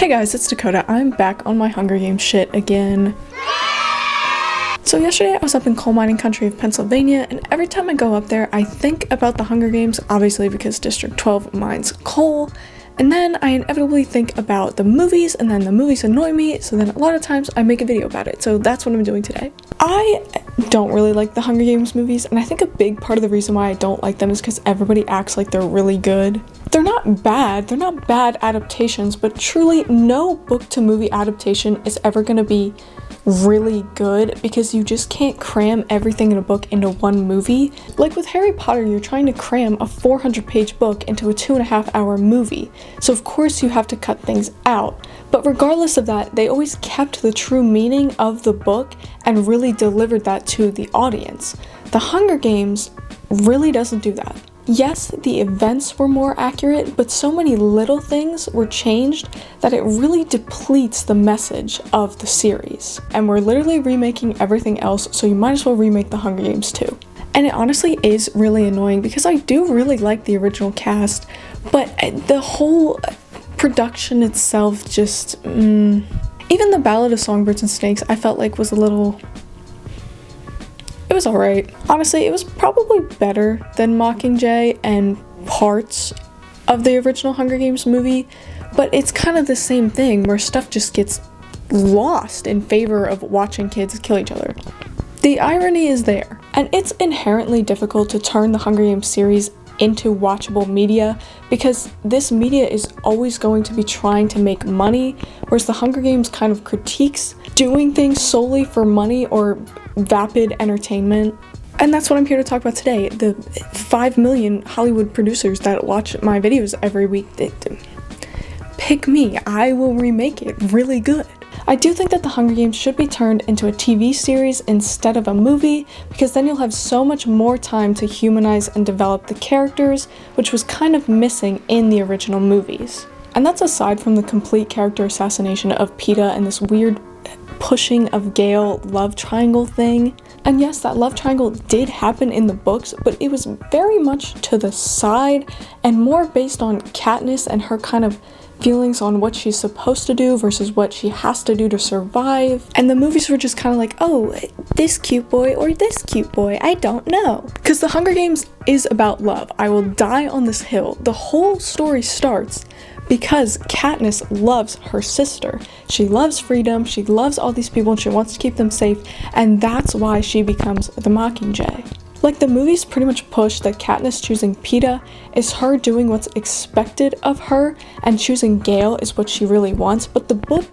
Hey guys, it's Dakota. I'm back on my Hunger Games shit again. So yesterday I was up in coal mining country of Pennsylvania, and every time I go up there I think about the Hunger Games, obviously because District 12 mines coal, and then I inevitably think about the movies, and then the movies annoy me, so then a lot of times I make a video about it. So that's what I'm doing today. I don't really like the Hunger Games movies, and I think a big part of the reason why I don't like them is because everybody acts like they're really good. They're not bad adaptations, but truly no book to movie adaptation is ever going to be really good because you just can't cram everything in a book into one movie. Like with Harry Potter, you're trying to cram a 400-page book into a 2.5-hour movie, so of course you have to cut things out. But regardless of that, they always kept the true meaning of the book and really delivered that to the audience. The Hunger Games really doesn't do that. Yes, the events were more accurate, but so many little things were changed that it really depletes the message of the series. And we're literally remaking everything else, so you might as well remake the Hunger Games too. And it honestly is really annoying because I do really like the original cast, but the whole production itself just, even the Ballad of Songbirds and Snakes I felt like was a little... It was alright. Honestly, it was probably better than Mockingjay and parts of the original Hunger Games movie, but it's kind of the same thing where stuff just gets lost in favor of watching kids kill each other. The irony is there, and it's inherently difficult to turn the Hunger Games series into watchable media because this media is always going to be trying to make money, whereas the Hunger Games kind of critiques doing things solely for money or vapid entertainment. And that's what I'm here to talk about today. The 5 million Hollywood producers that watch my videos every week, pick me. I will remake it really good. I do think that the Hunger Games should be turned into a TV series instead of a movie, because then you'll have so much more time to humanize and develop the characters, which was kind of missing in the original movies. And that's aside from the complete character assassination of Peeta and this weird pushing of Gale love triangle thing. And yes, that love triangle did happen in the books, but it was very much to the side and more based on Katniss and her kind of feelings on what she's supposed to do versus what she has to do to survive. And the movies were just kind of like, oh, this cute boy or this cute boy, I don't know. Because the Hunger Games is about love. I will die on this hill. The whole story starts because Katniss loves her sister. She loves freedom, she loves all these people, and she wants to keep them safe, and that's why she becomes the Mockingjay. Like, the movies pretty much push that Katniss choosing Peeta is her doing what's expected of her, and choosing Gale is what she really wants, but the book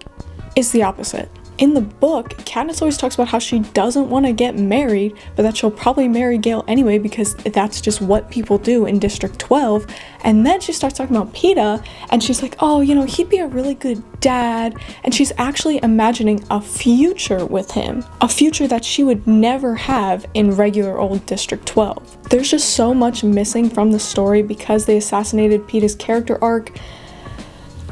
is the opposite. In the book, Katniss always talks about how she doesn't want to get married, but that she'll probably marry Gale anyway because that's just what people do in District 12. And then she starts talking about Peeta, and she's like, oh, you know, he'd be a really good dad. And she's actually imagining a future with him, a future that she would never have in regular old District 12. There's just so much missing from the story because they assassinated Peeta's character arc,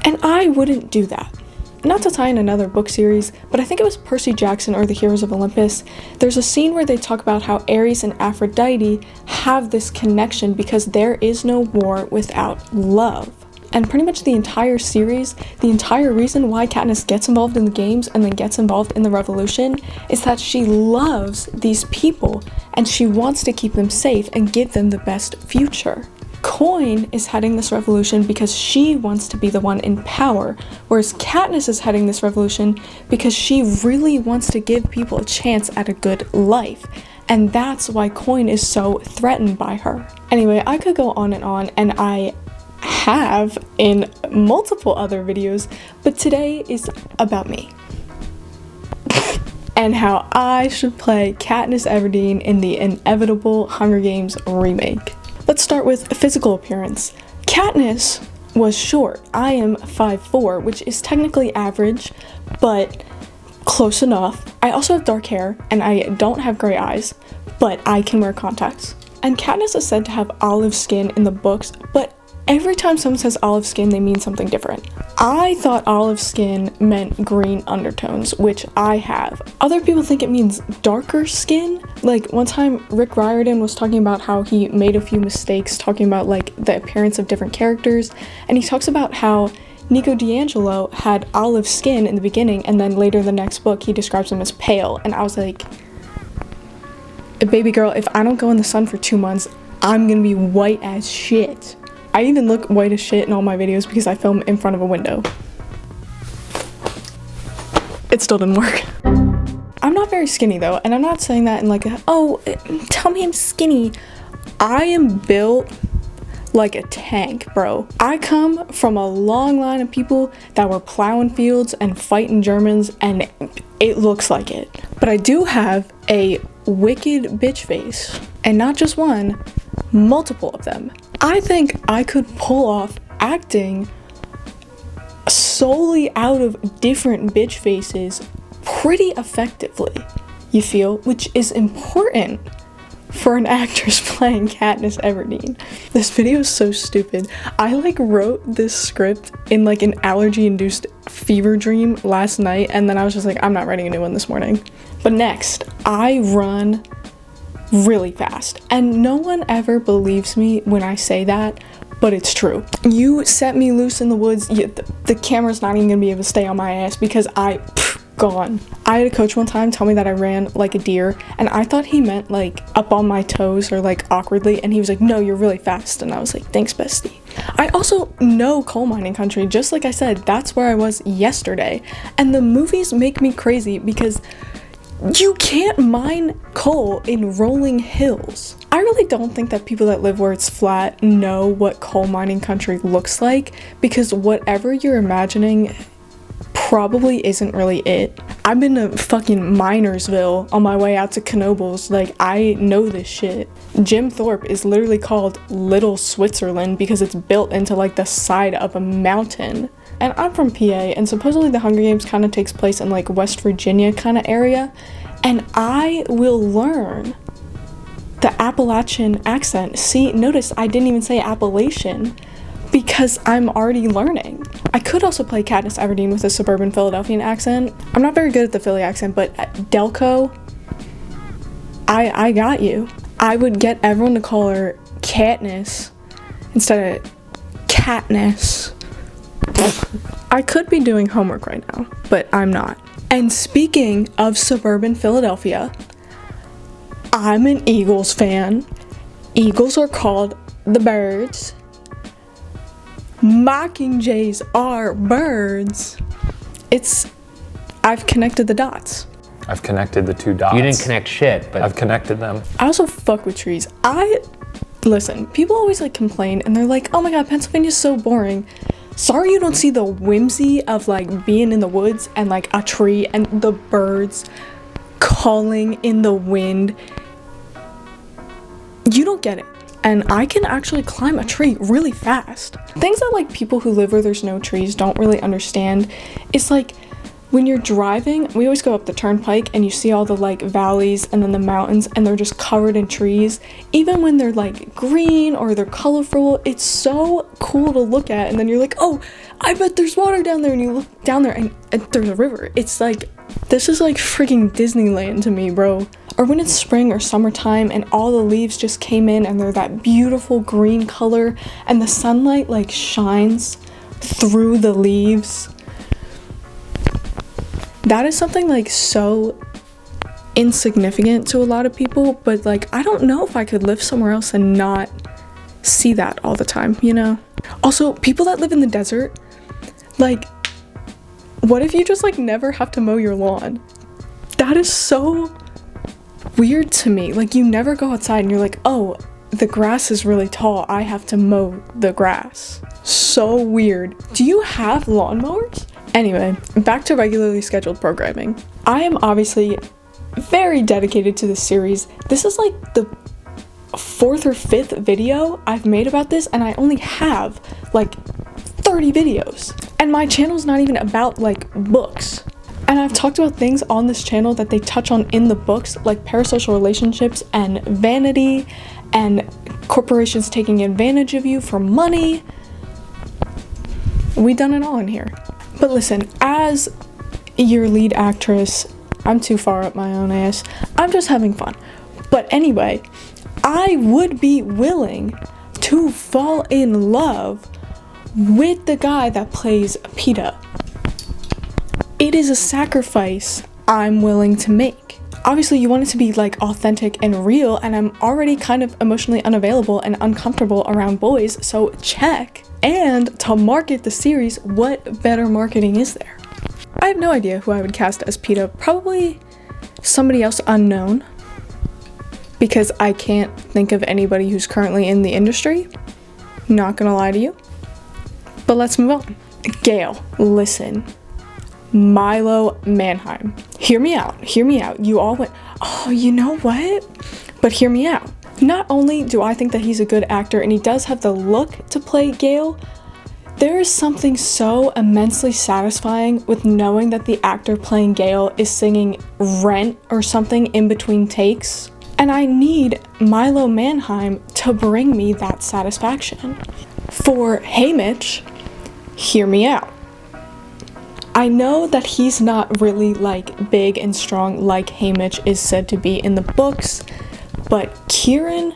and I wouldn't do that. Not to tie in another book series, but I think it was Percy Jackson or the Heroes of Olympus. There's a scene where they talk about how Ares and Aphrodite have this connection because there is no war without love. And pretty much the entire series, the entire reason why Katniss gets involved in the games and then gets involved in the revolution is that she loves these people and she wants to keep them safe and give them the best future. Coin is heading this revolution because she wants to be the one in power, whereas Katniss is heading this revolution because she really wants to give people a chance at a good life, and that's why Coin is so threatened by her. Anyway, I could go on, and I have in multiple other videos, but today is about me. And how I should play Katniss Everdeen in the inevitable Hunger Games remake. Let's start with physical appearance. Katniss was short. I am 5'4", which is technically average, but close enough. I also have dark hair, and I don't have gray eyes, but I can wear contacts. And Katniss is said to have olive skin in the books, but every time someone says olive skin, they mean something different. I thought olive skin meant green undertones, which I have. Other people think it means darker skin. Like, one time Rick Riordan was talking about how he made a few mistakes talking about like the appearance of different characters, and he talks about how Nico D'Angelo had olive skin in the beginning, and then later in the next book he describes him as pale, and I was like, baby girl, if I don't go in the sun for 2 months, I'm gonna be white as shit. I even look white as shit in all my videos because I film in front of a window. It still didn't work. I'm not very skinny though, and I'm not saying that in like oh, tell me I'm skinny. I am built like a tank, bro. I come from a long line of people that were plowing fields and fighting Germans, and it looks like it. But I do have a wicked bitch face, and not just one, multiple of them. I think I could pull off acting solely out of different bitch faces pretty effectively, you feel, which is important for an actress playing Katniss Everdeen. This video is so stupid. I like wrote this script in like an allergy-induced fever dream last night, and then I was just like, I'm not writing a new one this morning. But next, I run really fast, and no one ever believes me when I say that, but it's true. You set me loose in the woods, the camera's not even gonna be able to stay on my ass because gone. I had a coach one time tell me that I ran like a deer, and I thought he meant like up on my toes or like awkwardly, and he was like, no, you're really fast, and I was like, thanks, bestie. I also know coal mining country, just like I said, that's where I was yesterday, and the movies make me crazy because you can't mine coal in rolling hills. I really don't think that people that live where it's flat know what coal mining country looks like, because whatever you're imagining probably isn't really it. I've been to fucking Minersville on my way out to Knoebels. Like, I know this shit. Jim Thorpe is literally called Little Switzerland because it's built into like the side of a mountain. And I'm from PA, and supposedly the Hunger Games kind of takes place in like West Virginia kind of area, and I will learn the Appalachian accent. See, notice I didn't even say Appalachian because I'm already learning. I could also play Katniss Everdeen with a suburban Philadelphian accent. I'm not very good at the Philly accent, but at Delco, I got you. I would get everyone to call her Katniss instead of Katniss. I could be doing homework right now, but I'm not. And speaking of suburban Philadelphia, I'm an Eagles fan. Eagles are called the Birds. Mockingjays are birds. I've connected the dots. I've connected the two dots. You didn't connect shit, but I've connected them. I also fuck with trees. Listen, people always like complain and they're like, oh my god, Pennsylvania's so boring. Sorry you don't see the whimsy of like being in the woods and like a tree and the birds calling in the wind. You don't get it. And I can actually climb a tree really fast. Things that like people who live where there's no trees don't really understand. It's like when you're driving, we always go up the turnpike and you see all the like valleys and then the mountains and they're just covered in trees. Even when they're like green or they're colorful, it's so cool to look at. And then you're like, oh, I bet there's water down there. And you look down there and there's a river. It's like, this is like freaking Disneyland to me, bro. Or when it's spring or summertime and all the leaves just came in and they're that beautiful green color and the sunlight like shines through the leaves. That is something like so insignificant to a lot of people, but like I don't know if I could live somewhere else and not see that all the time, you know? Also, people that live in the desert, like, what if you just like never have to mow your lawn? That is so weird to me. Like, you never go outside and you're like, oh, the grass is really tall, I have to mow the grass. So weird. Do you have lawnmowers? Anyway, back to regularly scheduled programming. I am obviously very dedicated to this series. This is like the 4th or 5th video I've made about this, and I only have like 30 videos. And my channel's not even about like books. And I've talked about things on this channel that they touch on in the books, like parasocial relationships and vanity and corporations taking advantage of you for money. We done it all in here. But listen, as your lead actress, I'm too far up my own ass. I'm just having fun. But anyway, I would be willing to fall in love with the guy that plays PETA. It is a sacrifice I'm willing to make. Obviously, you want it to be like authentic and real, and I'm already kind of emotionally unavailable and uncomfortable around boys, so check. And to market the series, what better marketing is there? I have no idea who I would cast as PETA. Probably somebody else unknown, because I can't think of anybody who's currently in the industry. Not gonna lie to you. But let's move on. Gail, listen. Milo Manheim. Hear me out. Hear me out. You all went, oh, you know what? But hear me out. Not only do I think that he's a good actor and he does have the look to play Gale, there is something so immensely satisfying with knowing that the actor playing Gale is singing Rent or something in between takes. And I need Milo Manheim to bring me that satisfaction. For Haymitch, hear me out. I know that he's not really like big and strong like Haymitch is said to be in the books, but Kieran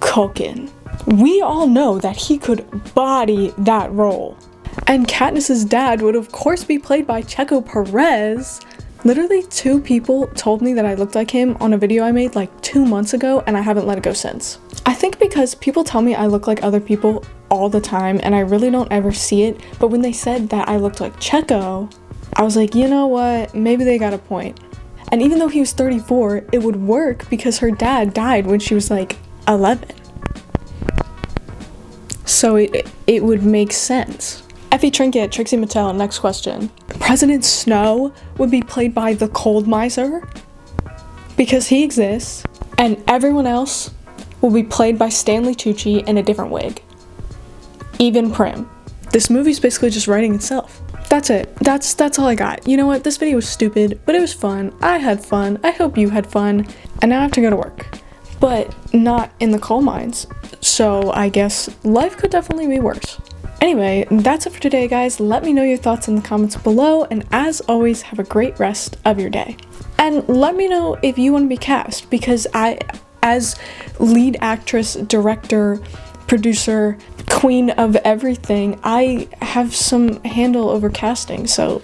Culkin, we all know that he could body that role. And Katniss's dad would of course be played by Checo Perez. Literally 2 people told me that I looked like him on a video I made like 2 months ago, and I haven't let it go since. I think because people tell me I look like other people all the time and I really don't ever see it, but when they said that I looked like Checo, I was like, you know what, maybe they got a point. And even though he was 34, it would work because her dad died when she was like 11. So it would make sense. Effie Trinket, Trixie Mattel, next question. President Snow would be played by the Cold Miser because he exists, and everyone else will be played by Stanley Tucci in a different wig. Even Prim. This movie's basically just writing itself. That's it. That's all I got. You know what? This video was stupid, but it was fun. I had fun. I hope you had fun. And now I have to go to work. But not in the coal mines. So I guess life could definitely be worse. Anyway, that's it for today, guys. Let me know your thoughts in the comments below, and as always, have a great rest of your day. And let me know if you want to be cast, because I, as lead actress, director, producer, queen of everything, I have some handle over casting, so